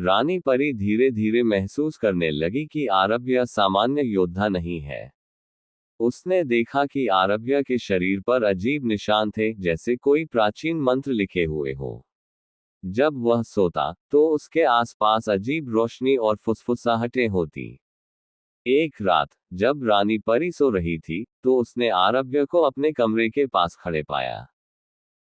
रानी परी धीरे धीरे महसूस करने लगी कि आरभ्य सामान्य योद्धा नहीं है। उसने देखा कि आरभ्य के शरीर पर अजीब निशान थे, जैसे कोई प्राचीन मंत्र लिखे हुए हो। जब वह सोता तो उसके आसपास अजीब रोशनी और फुसफुसाहटें होती। एक रात जब रानी परी सो रही थी तो उसने आरभ्य को अपने कमरे के पास खड़े पाया।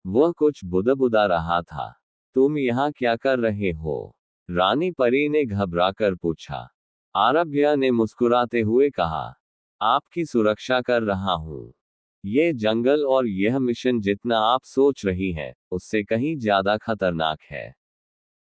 वह कुछ बुदबुदा रहा था। तुम यहाँ क्या कर रहे हो? रानी परी ने घबराकर पूछा। आरभ्य ने मुस्कुराते हुए कहा, आपकी सुरक्षा कर रहा हूँ। ये जंगल और यह मिशन जितना आप सोच रही हैं, उससे कहीं ज्यादा खतरनाक है।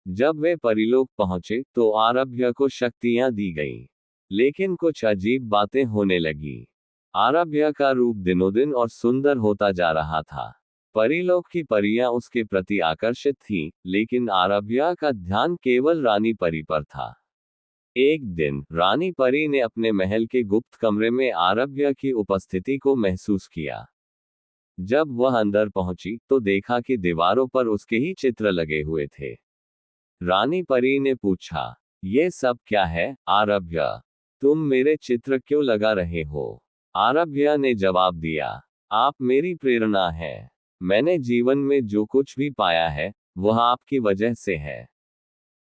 जब वे परीलोक पहुंचे तो आरभ्य को शक्तियां दी गईं। लेकिन कुछ अजीब बातें होने लगी। आरभ्य का रूप दिनों-दिन और सुंदर होता जा रहा था। परीलोक की परियां उसके प्रति आकर्षित थीं, लेकिन आरभ्य का ध्यान केवल रानी परी पर था। एक दिन रानी परी ने अपने महल के गुप्त कमरे में आरभ्य की उपस्थिति को महसूस किया। जब वह अंदर पहुंची तो देखा कि दीवारों पर उसके ही चित्र लगे हुए थे। रानी परी ने पूछा, ये सब क्या है, आरभ्य? तुम मेरे चित्र क्यों लगा रहे हो? आरभ्य ने जवाब दिया, आप मेरी प्रेरणा हैं। मैंने जीवन में जो कुछ भी पाया है, वह आपकी वजह से है।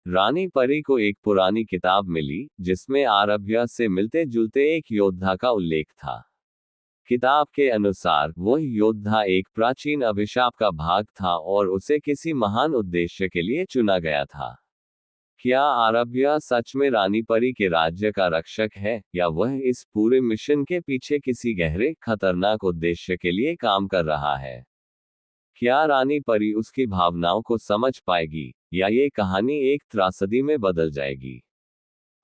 रानी परी को एक पुरानी किताब मिली, जिसमें आरभ्य से मिलते जुलते एक योद्धा का उल्लेख था। किताब के अनुसार वह योद्धा एक प्राचीन अभिशाप का भाग था और उसे किसी महान उद्देश्य के लिए चुना गया था। क्या आरभ्य सच में रानी परी के राज्य का रक्षक है, या वह इस पूरे मिशन के पीछे किसी गहरे, खतरनाक उद्देश्य के लिए काम कर रहा है? क्या रानी परी उसकी भावनाओं को समझ पाएगी, या ये कहानी एक त्रासदी में बदल जाएगी?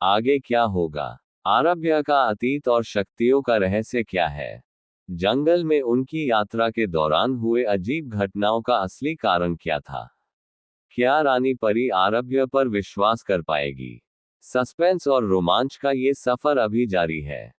आगे क्या होगा? आरभ्य का अतीत और शक्तियों का रहस्य क्या है? जंगल में उनकी यात्रा के दौरान हुए अजीब घटनाओं का असली कारण क्या था? क्या रानी परी आरभ्य पर विश्वास कर पाएगी? सस्पेंस और रोमांच का ये सफर अभी जारी है।